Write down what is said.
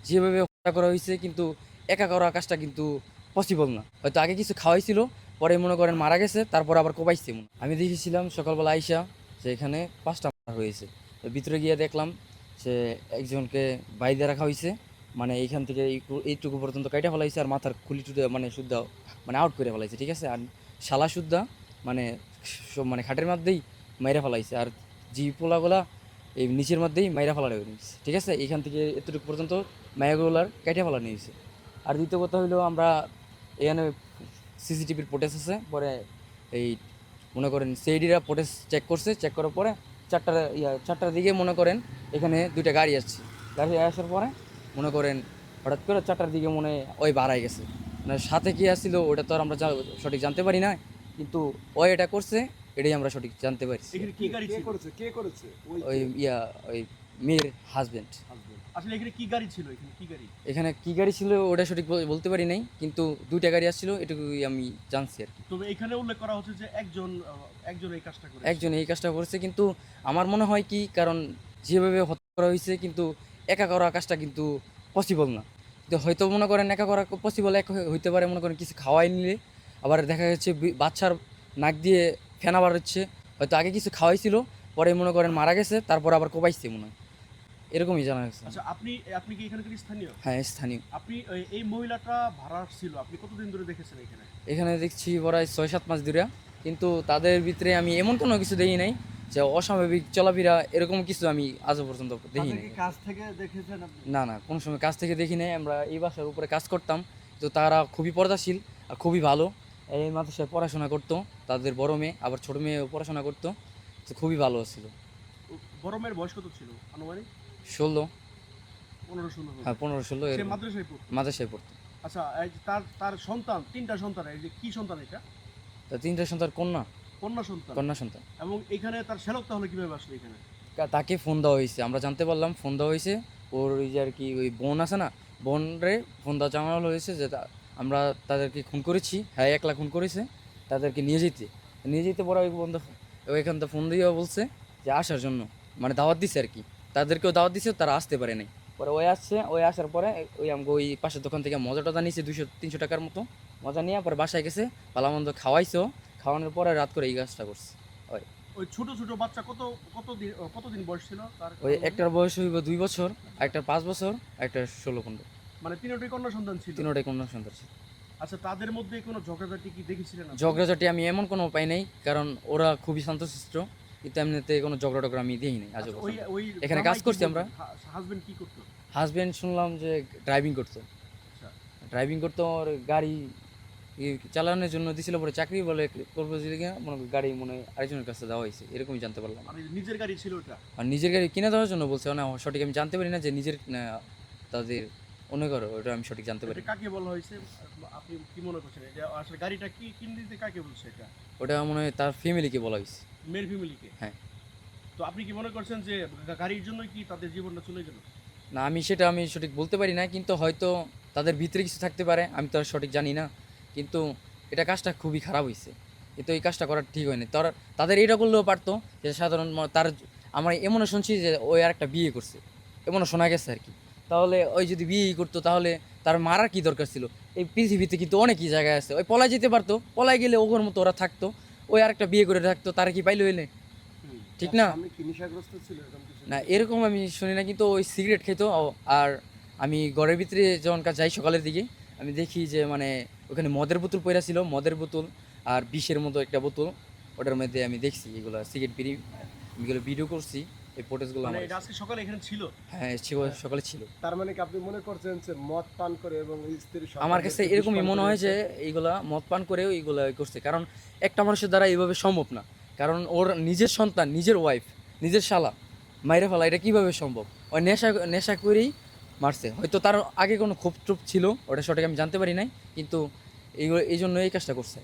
যেভাবে হত্যা করা হয়েছে কিন্তু একা করা কাজটা কিন্তু পসিবল না। হয়তো আগে কিছু খাওয়াইছিল, পরে মনে করেন মারা গেছে, তারপর আবার কোপাইছে আমি দেখেছিলাম সকালবেলা আইসা যে এখানে 5টা মারা হয়েছে। তো ভিতরে গিয়ে দেখলাম যে একজনকে বাইরে রাখা হয়েছে, মানে এইখান থেকে এইটুকু পর্যন্ত কাইটা ফেলাইছে, আর মাথার খুলি টুটে মানে শুদ্ধা মানে আউট করে ফেলাইছে, ঠিক আছে। আর শালা শুদ্ধা মানে সব মানে খাটের মধ্যেই মাইরা ফেলাইছে, আর জি পোলাগুলা এই নিচের মধ্যেই মাইরা ফেলা নিয়েছে, ঠিক আছে। এইখান থেকে এতটুকু পর্যন্ত মায়াগুলার কাইটা ফেলা নিয়েছে। আর দ্বিতীয় কথা হইলো আমরা এখানে সিসিটিভির ফুটেজ আছে, পরে এই মনে করেন সিআইডিরা ফুটেজ চেক করছে, চেক করার পরে 4টার দিকে মনে করেন এখানে 2টা গাড়ি আসছে। গাড়ি আসার পরে মনে করেন হঠাৎ করে 4টার দিকে মনে হয় ওই বাড়াই গেছে, মানে সাথে কি আসছিল ওটা তো আর আমরা সঠিক জানতে পারি না, কিন্তু ওই এটা করছে এটাই আমরা সঠিক জানতে পারছি। এখানে কি গাড়ি ছিল? কে করেছে? ওই ওই মেয়ের হাজবেন্ড। আসলে এখানে কি গাড়ি ছিল? এখানে কি গাড়ি ছিল ওটা সঠিক বলতে পারি নাই, কিন্তু 2টা গাড়ি আসছিল এটুকুই আমি জানছি আর কি। তবে এখানে উল্লেখ করা হচ্ছে যে একজন এই কাজটা করেছে। একজন এই কাজটা করছে, কিন্তু আমার মনে হয় কি, কারণ যেভাবে হত্যা করা হয়েছে কিন্তু একা করা কাজটা কিন্তু পসিবল না। কিন্তু হয়তো মনে করেন একা করা পসিবল এক হইতে পারে, মনে করেন কিছু খাওয়াই নিলে, আবার দেখা যাচ্ছে বাচ্চার নাক দিয়ে ফেনা বার হচ্ছে, হয়তো আগে কিছু খাওয়াইছিল, পরে মনে করেন মারা গেছে, তারপর আবার কোপাইছে মনে হয়, এরকমই জানা গেছে। আচ্ছা, আপনি কি এখানকার স্থানীয়? হ্যাঁ, স্থানীয়। আপনি এই মহিলাটা ভাড়া ছিল, আপনি কতদিন ধরে দেখেছেন এখানে? এখানে দেখছি প্রায় 6-7 মাস ধরে, কিন্তু তাদের ভিতরে আমি এমন কোনো কিছু দেখি নাই যে অস্বাভাবিক চলাফেরা, এরকম কিছু আমি আজও পর্যন্ত দেখি নাই। কাছ থেকে দেখেছেন আপনি? না না, কোনো সময় কাছ থেকে দেখি নাই। আমরা এই বাসার উপরে কাজ করতাম, তো তারা খুবই পর্দাশীল আর খুবই ভালো। এই মাদ্রাসায় পড়াশোনা করতো, তাদের বড় মেয়ে আবার ছোট মেয়েও পড়াশোনা করতো, তো খুবই ভালো ছিল। বড় মেয়ের বয়স কত ছিল আনুমানিক? 16। 15-16 হবে। হ্যাঁ, 15-16 সে এরকম মাদ্রাসায় পড়তো? মাদ্রাসায় পড়তো। আচ্ছা, এই যে তার সন্তান, 3টা সন্তান, এই যে কি সন্তান এটা? তা 3টা সন্তান কন্যা। কন্যা সন্তান। কন্যা সন্তান। এবং এখানে তার শ্যালক তাহলে কিভাবে আসলো এখানে? তাকে ফোন দেওয়া হয়েছে, আমরা জানতে পারলাম ফোন দেওয়া হয়েছে। ওর ওই যে আর কি ওই বোন আছে না, বোনরে ফোন দেওয়া জানানো হয়েছে যে আমরা তাদেরকে খুন করেছি, হ্যাঁ একলা খুন করেছে, তাদেরকে নিয়ে যেতে পরে ওই বন্ধু ওইখান থেকে ফোন দিয়ে বলছে যে আসার জন্য, মানে দাওয়াত দিছে আর কি, তাদেরকেও দাওয়াত দিছে, তারা আসতে পারে নাই। পরে ওই আসছে, ওই আসার পরে ওই আমাকে ওই পাশের দোকান থেকে মজা টজা নিয়েছে 200-300 টাকার মতো মজা নিয়ে, পরে বাসায় গেছে, ভালোমন্দ খাওয়াইছো, খাওয়ানোর পরে রাত করে এই কাজটা করছে। ওই ওই ছোট ছোট বাচ্চা কতদিন বয়স ছিল তার? ওই একটার বয়স হইব 2 বছর, একটার 5 বছর, একটা 16-15। মানে তিনটাই কন্যা সন্তান ছিল? তিনোটাই কন্যা সন্তান ছিল। আচ্ছা, তাদের মধ্যে কোনো ঝগড়াঝাটি কি দেখেছিলেন আপনি? ঝগড়াঝাটি আমি এমন কোনো পাই নাই, কারণ ওরা খুবই শান্তশিষ্ট, কিন্তু এমনিতে কোনো ঝগড়া টগড়া আমি দিই নাই আজও আচ্ছা, পর্যন্ত। ওই এখানে জামাই কাজ করছি আমরা। হাজবেন্ড কি করতো? হাজবেন্ড শুনলাম যে ড্রাইভিং করতো, আচ্ছা, ওর গাড়ি চালানোর জন্য দিছিল, পরে চাকরি বলে করবো যদি কিনা মনে করি গাড়ি মনে হয় আরেকজনের কাছে দেওয়া হয়েছে, এরকমই জানতে পারলাম। মানে নিজের গাড়ি ছিল ওটা? আর নিজের গাড়ি কিনে দেওয়ার জন্য বলছে, না সঠিক আমি জানতে পারি না যে নিজের তাদের অন্য করো, ওটা আমি সঠিক জানতে পারি এটা না। কাকে বলা হয়েছে? আপনি কি মনে করছেন এটা আসলে গাড়িটা কি কিনে দিতে কাকে বলছে এটা? ওটা মনে হয় তার ফ্যামিলিকে বলা হয়েছে। মেয়ের ফ্যামিলিকে? হ্যাঁ। তো আপনি কি মনে করছেন যে গাড়ির জন্য কি তাদের জীবনটা চলে গেল? না, আমি সঠিক বলতে পারি না, কিন্তু হয়তো তাদের ভিতরে কিছু থাকতে পারে, আমি তো আর সঠিক জানি না, কিন্তু এটা কাজটা খুবই খারাপ হয়েছে, কিন্তু এই কাজটা করা ঠিক হয়নি। তাদের এটা করলেও পারতো যে সাধারণ তার আমরা এমনও শুনছি যে ওই আর একটা বিয়ে করছে, এমনও শোনা গেছে আর কি। তাহলে ওই যদি বিয়েই করতো তাহলে তার মারার কি দরকার ছিল? এই পৃথিবীতে কিন্তু অনেকই জায়গায় আছে, ওই পলায় যেতে পারতো, পলায় গেলে ওর মতো ওরা থাকতো, ওই আর একটা বিয়ে করে থাকতো, তারা কি পাইলো হইলে? ঠিক না? আমি কি নেশাগ্রস্ত ছিল এরকম কিছু? না, এরকম আমি শুনি না, কিন্তু ওই সিগারেট খেত। আর আমি ঘরের ভিতরে যখন যাই সকালের দিকে, আমি দেখি যে মানে ওখানে মদের বোতল পড়া ছিল, মদের বোতল আর বিষের মতো একটা বোতল, ওটার মধ্যে আমি দেখছি এগুলো সিগারেট বিড়ি, আমি এগুলো ভিডিও করছি, এই ফুটেজগুলো মানে আমার এটা আজকে সকালে এখানে ছিল? হ্যাঁ সকালে ছিল। তার মানে কি আপনি মনে করছেন যে মদ পান করে এবং স্ত্রী আমার কাছে এরকমই মনে হয় যে এইগুলা মদ পান করেও এইগুলা করছে, কারণ একটা মানুষের দ্বারা এইভাবে সম্ভব না, কারণ ওর নিজের সন্তান, নিজের ওয়াইফ, নিজের শালা মাইরে ফেলা, এটা কীভাবে সম্ভব? ওই নেশা করেই মারছে, হয়তো তার আগে কোনো ক্ষোভ টোপ ছিল, ওটা সঠিক আমি জানতে পারি নাই, কিন্তু এই জন্য এই কাজটা করছে।